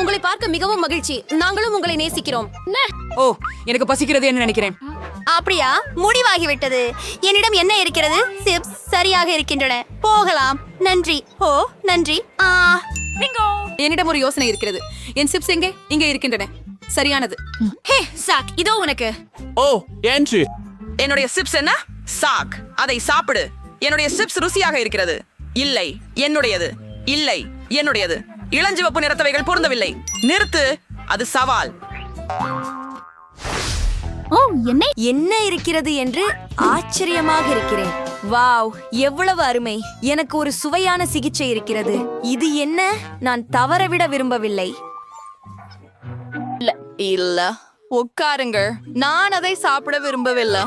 உங்களை பார்க்க மிகவும் மகிழ்ச்சி. நாங்களும் உங்களை நேசிக்கிறோம். ஓ, எனக்கு பசிக்கிறது என்ன நினைக்கிறேன். அப்படியா? முடிவாகிவிட்டது. என்னிடம் என்ன இருக்கிறது? சிப்ஸ் சரியாக இருக்கின்றன. போகலாம். நன்றி. ஓ நன்றி. என்னிடம் ஒரு யோசனை இருக்கிறது. என் சிப்ஸ் எங்கே? இங்கே இருக்கின்றன. சரியானது. ஹே சாக், இதோ உனக்கு. ஓ என்று என்னுடைய சிப்ஸ் என்ன? சாக், அதை சாப்பிடு. என்னுடைய சிப்ஸ் ருசியாக இருக்கிறது. இல்லை என்னுடையது. இல்லை என்னுடையது. இளஞ்சிவப்பு நிறத்தவைகள் பொருந்தவில்லை. நிறுத்து, அது சவால். என்ன இருக்கிறது என்று ஆச்சரியமாக இருக்கிறேன். வாவ், எவ்வளவு அருமை. எனக்கு ஒரு சுவையான சிகிச்சை இருக்கிறது. இது என்ன? நான் தவறவிட விரும்பவில்லை. இல்ல, உட்காருங்கள். நான் அதை சாப்பிட விரும்பவில்லை.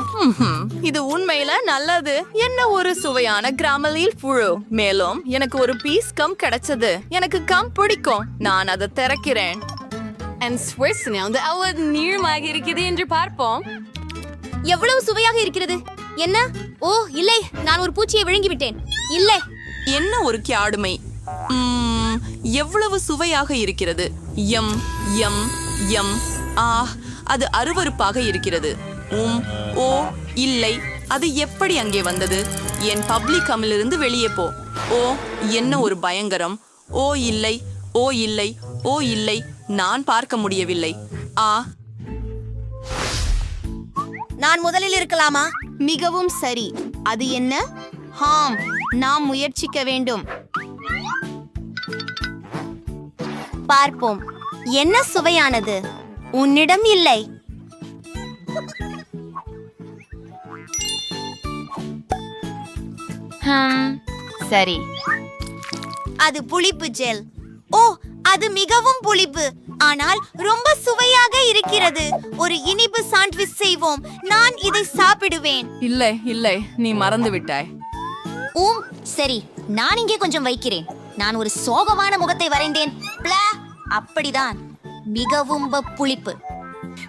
இது உண்மையில நல்லது. என்ன ஒரு சுவையான கிராமலில் புழு. மேலும் எனக்கு ஒரு பீஸ் கம் கிடைச்சது. எனக்கு கம் பிடிக்கும். நான் அதை திறக்கிறேன். நீளமாக இருக்கிறது என்று பார்ப்போம். எவ்வளவு சுவையாக இருக்கிறது. என்ன? ஓ இல்லை, நான் ஒரு பூச்சியை விழுங்கிவிட்டேன். இல்லை. என்ன ஒரு கியாடுமை. எவ்வளவு சுவையாக இருக்கிறது. M M M. அது அருவருப்பாக இருக்கிறது. ஓ இல்லை, அது எப்படி அங்கே வந்தது? என் பப்ளிக் கம்மிலிருந்து வெளியே போ. ஓ என்ன ஒரு பயங்கரம். ஓ இல்லை, ஓ இல்லை, ஓ இல்லை, நான் பார்க்க முடியவில்லை. நான் முதலில் இருக்கலாமா? மிகவும் சரி. அது என்ன? ஹாம், நாம் முயற்சிக்க வேண்டும். பார்ப்போம். என்ன சுவையானது? உன்னிடம் இல்லை. சரி. அது புளிப்பு ஜெல். ஓ, அது மிகவும் புளிப்பு, ஆனால் ரொம்ப சுவையாக இருக்கிறது. ஒரு இனிப்பு சாண்ட்விச் செய்வோம். நான் இதை சாப்பிடுவேன். இல்லை இல்லை, நீ மறந்து விட்டாய். சரி, நான் இங்கே கொஞ்சம் வைக்கிறேன். நான் ஒரு சோகமான முகத்தை வரைந்தேன். அப்படிதான், மிகவும் புளிப்பு.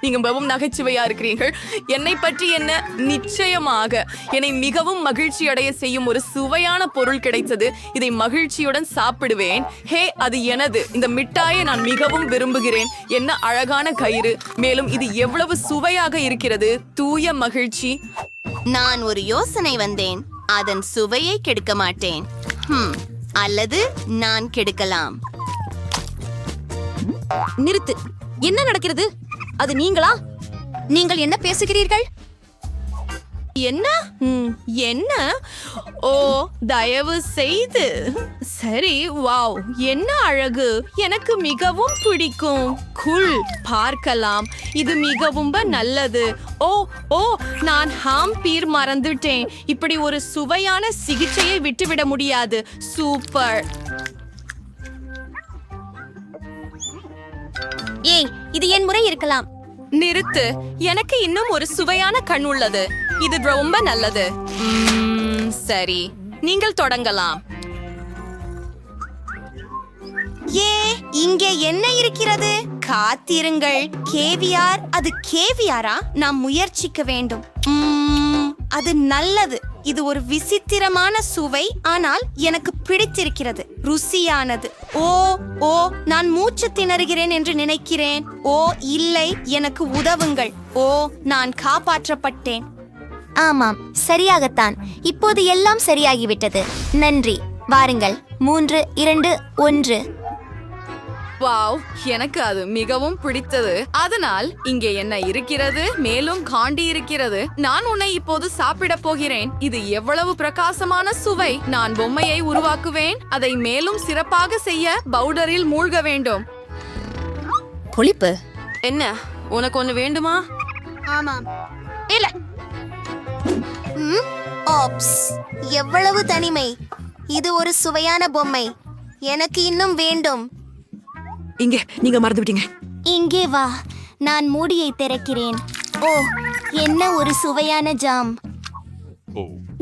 நீங்க மிகவும் நகைச்சுவையா இருக்கிறீர்கள். என்னை பற்றி என்ன? நிச்சயமாக என்னை மிகவும் மகிழ்ச்சி அடைய செய்யும் ஒரு சுவையான பொருள் கிடைத்தது. இதை மகிழ்ச்சியுடன் சாப்பிடுவேன். ஹே, அது எனது. இந்த மிட்டாயை நான் மிகவும் விரும்புகிறேன். என்ன அழகான கயிறு. மேலும் இது எவ்வளவு சுவையாக இருக்கிறது. தூய மகிழ்ச்சி. நான் ஒரு யோசனை வந்தேன். அதன் சுவையை கெடுக்க மாட்டேன். அல்லது நான் கெடுக்கலாம். நிறுத்து. என்ன நடக்கிறது? அது நீங்களா? நீங்கள் என்ன பேசுகிறீர்கள்? என்ன? என்ன? ஓ, தயவு செய்து. சரி, வாவ், என்ன அழகு. எனக்கு மிகவும் பிடிக்கும். குல், பார்க்கலாம். இது மிகவும் நல்லது. ஓ, நான் ஹாம்பீர் மறந்துட்டேன். இப்படி ஒரு சுவையான சிகிச்சையை விட்டுவிட முடியாது. சூப்பர். ஏய், இது என் முறை இருக்கலாம். நிறுத்து. எனக்கு இன்னும் ஒரு சுவையான கண் உள்ளது. இது ரொம்ப நல்லது. சரி, நீங்கள் தொடங்கலாம். இங்கே என்ன இருக்கிறது? காத்திருங்கள். கேவியார். அது கேவியாரா? நாம் முயற்சிக்க வேண்டும். அது நல்லது. இது ஒரு விசித்திரமான சுவை, ஆனால் எனக்கு பிடித்திருக்கிறது. ருசியானது. ஓ, நான் மூச்சு திணறுகிறேன் என்று நினைக்கிறேன். ஓ இல்லை, எனக்கு உதவுங்கள். ஓ, நான் காப்பாற்றப்பட்டேன். ஆமாம், சரியாகத்தான். இப்போது எல்லாம் சரியாகிவிட்டது. நன்றி. வாருங்கள். 3, 2, 1. வாவ், எனக்கு அது மிகவும் பிடித்தது. அதனால் இங்கே என்ன இருக்கிறது? மேலும் காண்டி இருக்கிறது. நான் உன்னை இப்போது சாப்பிட போகிறேன். இது எவ்வளவு பிரகாசமான சுவை. நான் பொம்மையை உருவாக்குவேன். அதை மேலும் சிறப்பாக செய்ய பவுடரில் மூழ்க வேண்டும். புளிப்பு. என்ன, உனக்கு ஒண்ணு வேண்டுமா? ஆமாம். இல்ல. ஓப்ஸ், எவ்வளவு தனிமை. இது ஒரு சுவையான பொம்மை. எனக்கு இன்னும் வேண்டும். இங்கே நீங்க மறந்து விட்டீங்க. இங்கே வா, நான் மூடியை திறக்கிறேன். ஓ, என்ன ஒரு சுவையான ஜாம்.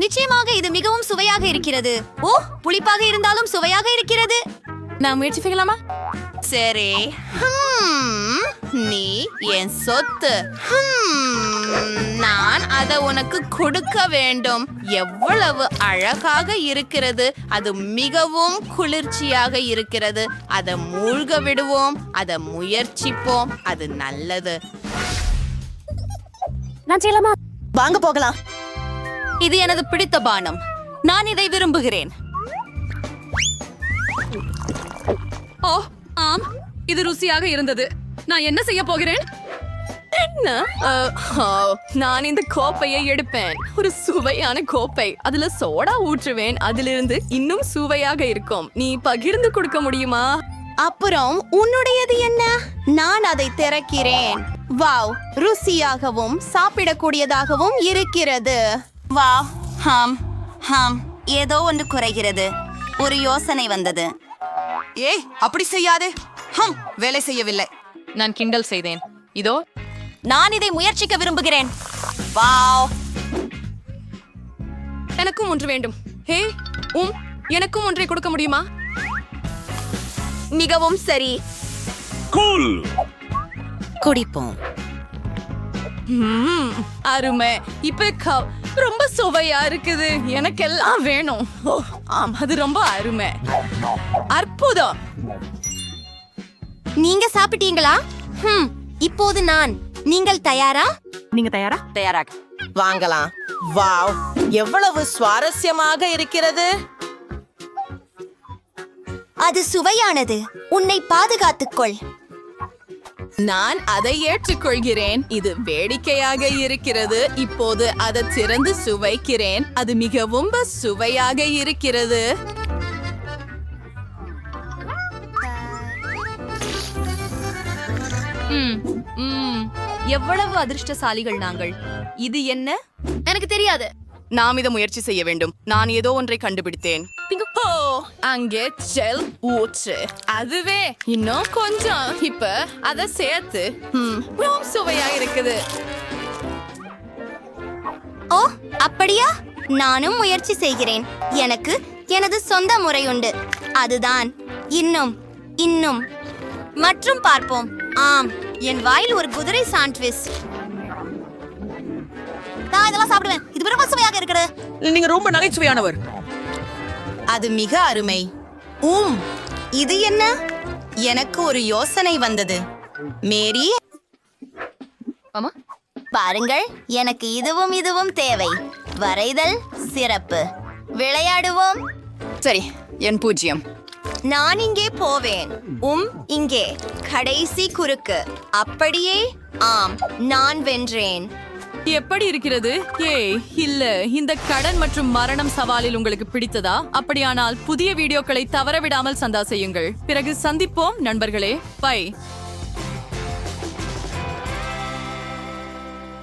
நிச்சயமாக இது மிகவும் சுவையாக இருக்கிறது. ஓ, புளிப்பாக இருந்தாலும் சுவையாக இருக்கிறது. நான் முயற்சி செய்யலாமா? சரி. நீ என் சொத்து. நான் அதை உனக்கு கொடுக்க வேண்டும். எவ்வளவு அழகாக இருக்கிறது. அது மிகவும் குளிர்ச்சியாக இருக்கிறது. அதை மூழ்க விடுவோம். அதை முயற்சிப்போம். அது நல்லது. வாங்க போகலாம். இது எனது பிடித்த பானம். நான் இதை விரும்புகிறேன். ஓ ஆம், இது ருசியாக இருந்தது. நான் என்ன செய்ய போகிறேன்? என்ன? நான் இந்த கோப்பையை எடுப்பேன். ஒரு சுவையான கோப்பை. அதுல சோடா ஊற்றுவேன். அதிலிருந்து இன்னும் சுவையாக இருக்கும். நீ பகிர்ந்து கொடுக்க முடியுமா? அப்புறம் உன்னுடையது என்ன? நான் அதை திறக்கிறேன். வாவ், ருசியாகவும் சாப்பிடக்கூடியதாகவும் இருக்கிறது. வாவ், ஹாம் ஹாம். ஏதோ ஒன்று குறைகிறது. ஒரு யோசனை வந்தது. ஏய், அப்படி செய்யாதே. வேலை செய்யவில்லை. நான் கிண்டல் செய்தேன். இதோ நான் இதை முயற்சிக்க விரும்புகிறேன். வாவ், எனக்கும் ஒன்று வேண்டும். ஹே, எனக்கும் ஒன்றை கொடுக்க முடியுமா? மிகவும் சரி. குடிப்போம். அருமை. இப்ப ரொம்ப சுவையா இருக்குது. எனக்கெல்லாம் வேணும். ஆம், அது ரொம்ப அருமை. அற்புதம். நீங்க சாப்பிட்டீங்களா? இப்போது நான். நீங்கள் தயாரா? தயாராக வாங்கலாம். வாவ், எவ்வளவு சுவாரஸ்யமாக இருக்கிறது. அது சுவையானது. உன்னை பாதுகாத்துக்கொள். நான் அதை ஏற்றுக்கொள்கிறேன். இது வேடிக்கையாக இருக்கிறது. இப்போது அதை திறந்து சுவைக்கிறேன். அது மிகவும் சுவையாக இருக்கிறது. எவ்வளவு அதிர்ஷ்டசாலிகள் நாங்கள். இது என்ன? எனக்கு தெரியாது. நாம் இதை முயற்சி செய்ய வேண்டும். நான் ஏதோ ஒன்றை கண்டுபிடித்தேன். ஓ, அங்கே ஜெல் ஊற்று. அதுவே இன்னும் கொஞ்சம். இப்ப அதை சேர்த்து ரொம்ப சுவையா இருக்குது. ஓ, அப்படியா? நானும் முயற்சி செய்கிறேன். எனக்கு எனது சொந்த முறை உண்டு. அதுதான் இன்னும் மற்றும் பார்ப்போம். ஆம், என் வாயில் ஒரு குதிரை சாண்ட்விச். நான் இதெல்லாம் சாப்பிடுவேன். இது ரொம்ப சுவையாக இருக்கிறது. நீங்க ரொம்ப நகைச்சுவையானவர். அது மிக அருமை. இது என்ன? எனக்கு ஒரு யோசனை வந்தது. மேரி, பாருங்கள், எனக்கு இதுவும் தேவை. வரைதல் சிறப்பு. விளையாடுவோம். சரி, என் 0. நான் இங்கே போவேன். இங்கே கடைசி குறுக்கு. அப்படியே. ஆம், நான் வென்றேன். எப்படி இருக்கிறது? ஏய், இல்ல. இந்த கடன் மற்றும் மரணம் சவாலில் உங்களுக்கு பிடித்ததா? அப்படியானால் புதிய வீடியோக்களை தவறவிடாமல் சந்தா செய்யுங்கள். பிறகு சந்திப்போம் நண்பர்களே. பை.